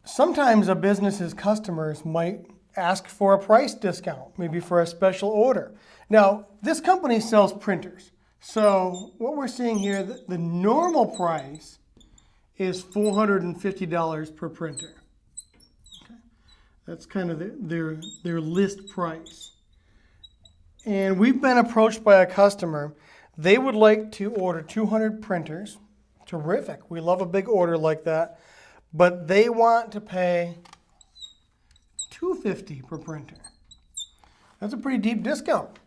Sometimes a business's customers might ask for a price discount, maybe for a special order. Now, this company sells printers. So what we're seeing here, the normal price is $450 per printer. Okay. That's kind of their list price. And we've been approached by a customer. They would like to order 200 printers. Terrific. We love a big order like that. But they want to pay $250 per printer. That's a pretty deep discount.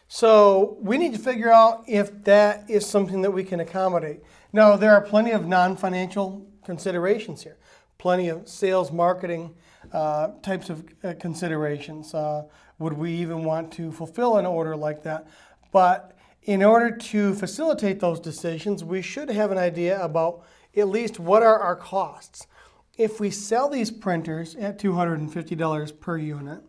So we need to figure out if that is something that we can accommodate. Now, there are plenty of non-financial considerations here, plenty of sales, marketing types of considerations. Would we even want to fulfill an order like that? But in order to facilitate those decisions, we should have an idea about at least what are our costs. If we sell these printers at $250 per unit,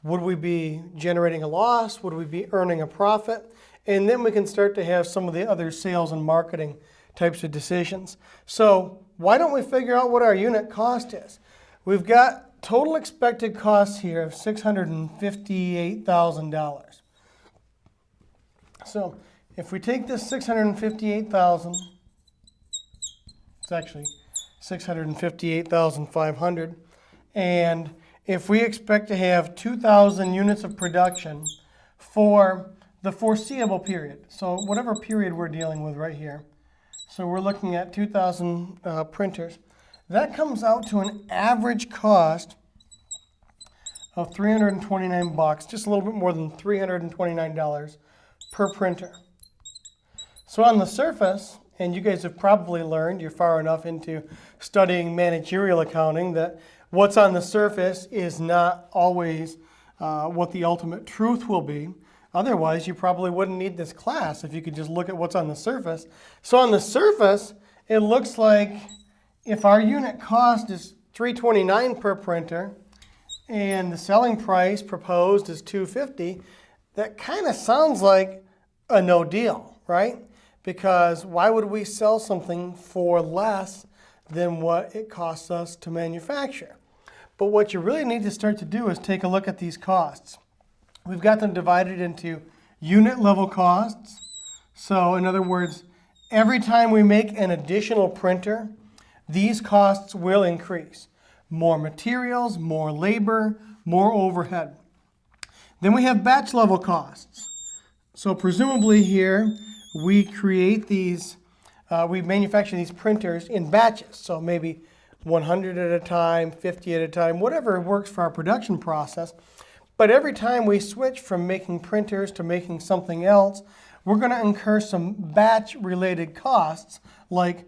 would we be generating a loss? Would we be earning a profit? And then we can start to have some of the other sales and marketing types of decisions. So why don't we figure out what our unit cost is? We've got total expected costs here of $658,000. So if we take this $658,000, it's actually $658,500, and if we expect to have 2,000 units of production for the foreseeable period, so whatever period we're dealing with right here, so we're looking at 2,000 printers, that comes out to an average cost of $329, just a little bit more than $329 per printer. So on the surface, and you guys have probably learned, you're far enough into studying managerial accounting, that what's on the surface is not always what the ultimate truth will be. Otherwise, you probably wouldn't need this class if you could just look at what's on the surface. So on the surface, it looks like if our unit cost is $329 per printer and the selling price proposed is $250, that kind of sounds like a no deal, right? Because why would we sell something for less than what it costs us to manufacture? But what you really need to start to do is take a look at these costs. We've got them divided into unit level costs. So in other words, every time we make an additional printer, these costs will increase. More materials, more labor, more overhead. Then we have batch level costs. So presumably here, we create these, we manufacture these printers in batches. So maybe 100 at a time, 50 at a time, whatever works for our production process. But every time we switch from making printers to making something else, we're going to incur some batch-related costs, like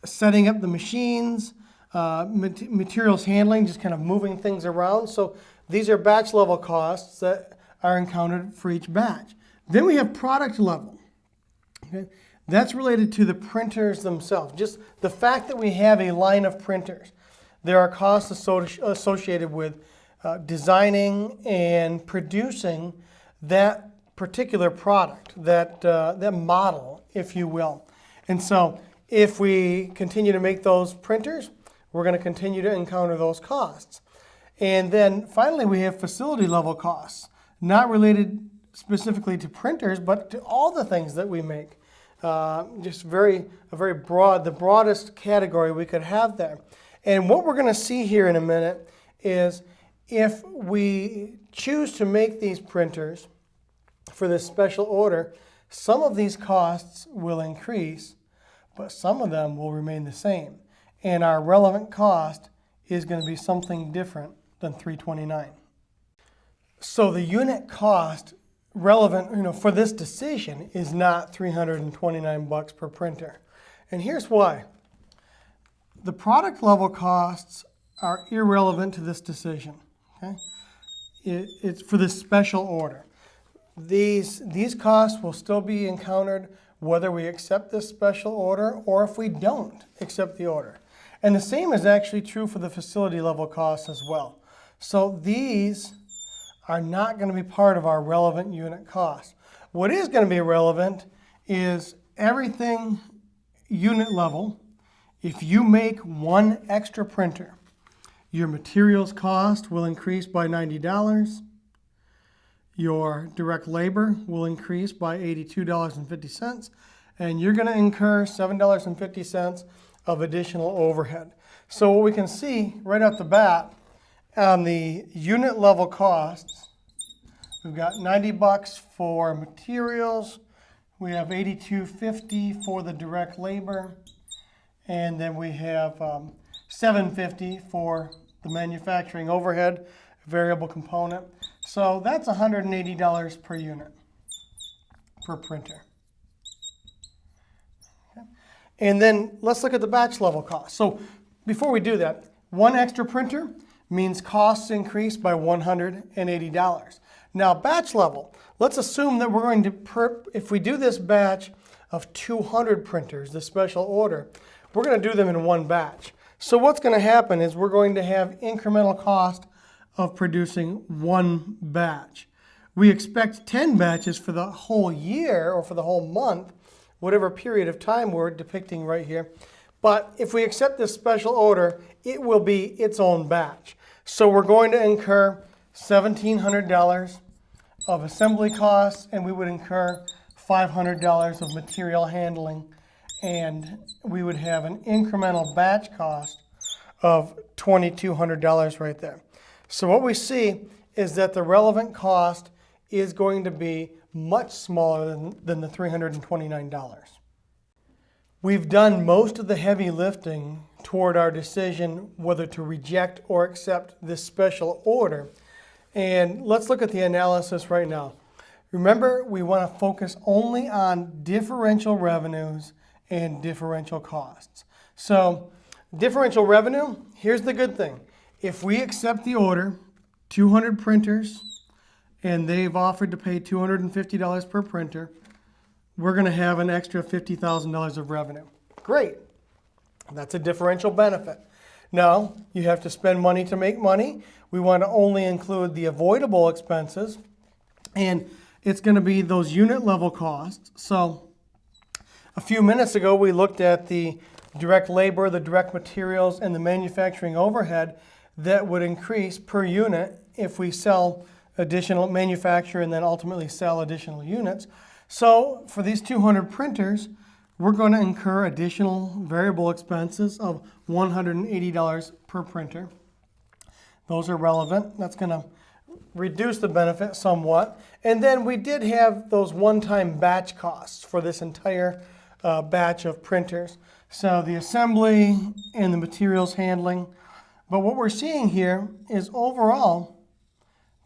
setting up the machines, materials handling, just kind of moving things around. So these are batch level costs that are encountered for each batch. Then we have product level. Okay. That's related to the printers themselves. Just the fact that we have a line of printers. There are costs associated with designing and producing that particular product, that model, if you will. And so if we continue to make those printers, we're going to continue to encounter those costs. And then finally, we have facility level costs, not related specifically to printers, but to all the things that we make. Just a very broad, the broadest category we could have there. And what we're going to see here in a minute is if we choose to make these printers for this special order, some of these costs will increase, but some of them will remain the same. And our relevant cost is going to be something different than $329. So the unit cost relevant, for this decision is not $329 per printer. And here's why. The product level costs are irrelevant to this decision. Okay? It's for this special order. These costs will still be encountered whether we accept this special order or if we don't accept the order. And the same is actually true for the facility level costs as well. So these are not going to be part of our relevant unit cost. What is going to be relevant is everything unit level. If you make one extra printer, Your materials cost will increase by $90. Your direct labor will increase by $82.50, and you're going to incur $7.50 of additional overhead. So what we can see right off the bat on the unit level costs, we've got 90 bucks for materials, we have $82.50 for the direct labor, and then we have $7.50 for the manufacturing overhead variable component. So that's $180 per unit per printer. Okay. And then let's look at the batch level cost. So before we do that, one extra printer means costs increase by $180. Now batch level, let's assume that we're going to, if we do this batch of 200 printers, the special order, we're going to do them in one batch. So what's going to happen is we're going to have incremental cost of producing one batch. We expect 10 batches for the whole year or for the whole month, whatever period of time we're depicting right here. But if we accept this special order, it will be its own batch. So we're going to incur $1,700 of assembly costs, and we would incur $500 of material handling, and we would have an incremental batch cost of $2,200 right there. So what we see is that the relevant cost is going to be much smaller than the $329. We've done most of the heavy lifting toward our decision whether to reject or accept this special order. And let's look at the analysis right now. Remember, we want to focus only on differential revenues and differential costs. So differential revenue, here's the good thing. If we accept the order, 200 printers, and they've offered to pay $250 per printer, we're going to have an extra $50,000 of revenue. Great. That's a differential benefit. Now, you have to spend money to make money. We want to only include the avoidable expenses, and it's going to be those unit level costs. So a few minutes ago, we looked at the direct labor, the direct materials, and the manufacturing overhead that would increase per unit if we sell additional manufacture and then ultimately sell additional units. So for these 200 printers, we're going to incur additional variable expenses of $180 per printer. Those are relevant. That's going to reduce the benefit somewhat. And then we did have those one-time batch costs for this entire batch of printers. So the assembly and the materials handling. But what we're seeing here is overall,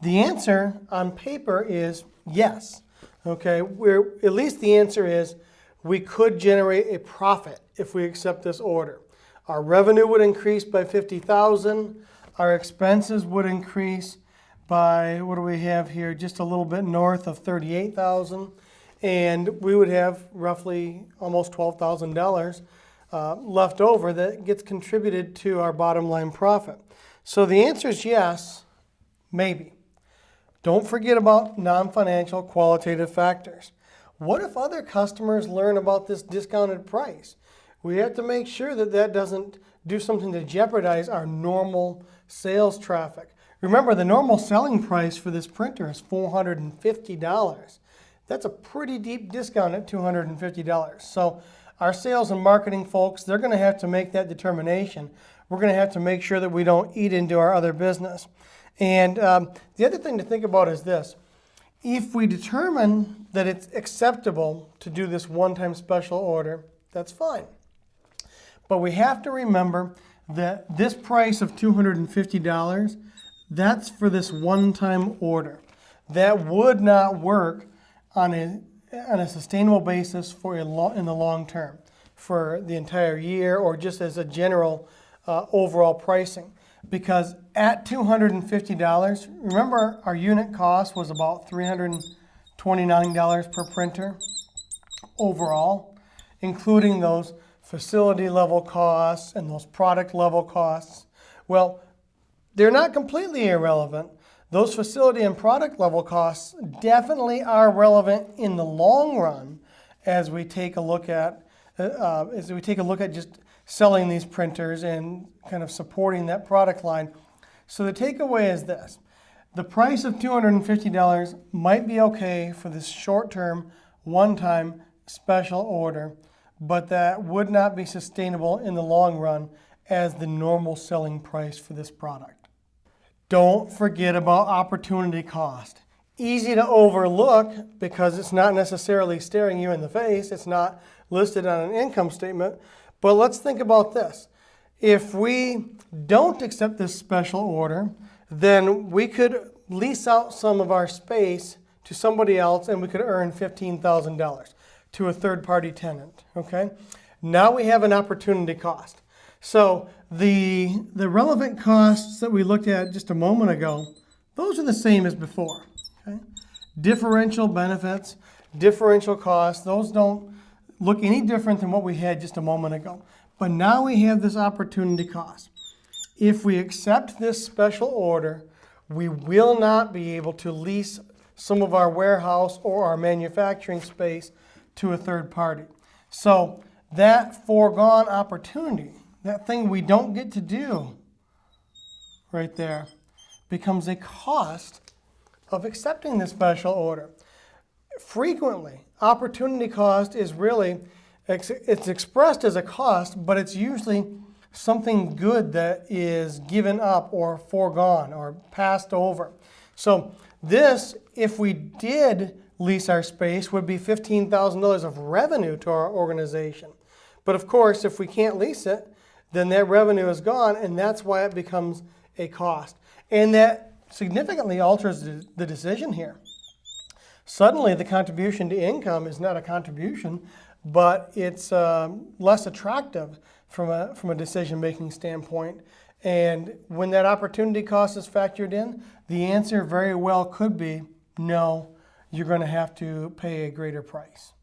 the answer on paper is yes. Okay, at least the answer is we could generate a profit if we accept this order. Our revenue would increase by $50,000. Our expenses would increase by, what do we have here, just a little bit north of $38,000. And we would have roughly almost $12,000 left over that gets contributed to our bottom line profit. So the answer is yes, maybe. Don't forget about non-financial qualitative factors. What if other customers learn about this discounted price? We have to make sure that that doesn't do something to jeopardize our normal sales traffic. Remember, the normal selling price for this printer is $450. That's a pretty deep discount at $250. So our sales and marketing folks, they're going to have to make that determination. We're going to have to make sure that we don't eat into our other business. And the other thing to think about is this. If we determine that it's acceptable to do this one-time special order, that's fine. But we have to remember that this price of $250, that's for this one-time order. That would not work on a sustainable basis for in the long term, for the entire year or just as a general overall pricing. Because at $250, remember our unit cost was about $329 per printer overall, including those facility level costs and those product level costs. Well, they're not completely irrelevant. Those facility and product level costs definitely are relevant in the long run as we take a look at as we take a look at just selling these printers and kind of supporting that product line. So the takeaway is this. The price of $250 might be okay for this short-term, one-time special order, but that would not be sustainable in the long run as the normal selling price for this product. Don't forget about opportunity cost. Easy to overlook because it's not necessarily staring you in the face. It's not listed on an income statement. But let's think about this. If we don't accept this special order, then we could lease out some of our space to somebody else and we could earn $15,000 to a third-party tenant, okay? Now we have an opportunity cost. So the relevant costs that we looked at just a moment ago, those are the same as before, okay? Differential benefits, differential costs, those don't look any different than what we had just a moment ago. But now we have this opportunity cost. If we accept this special order, we will not be able to lease some of our warehouse or our manufacturing space to a third party. So that foregone opportunity, that thing we don't get to do right there, becomes a cost of accepting the special order. Frequently, opportunity cost is really, it's expressed as a cost, but it's usually something good that is given up or foregone or passed over. So this, if we did lease our space, would be $15,000 of revenue to our organization. But of course, if we can't lease it, then that revenue is gone, and that's why it becomes a cost. And that significantly alters the decision here. Suddenly, the contribution to income is not a contribution, but it's less attractive from a decision-making standpoint. And when that opportunity cost is factored in, the answer very well could be no, you're going to have to pay a greater price.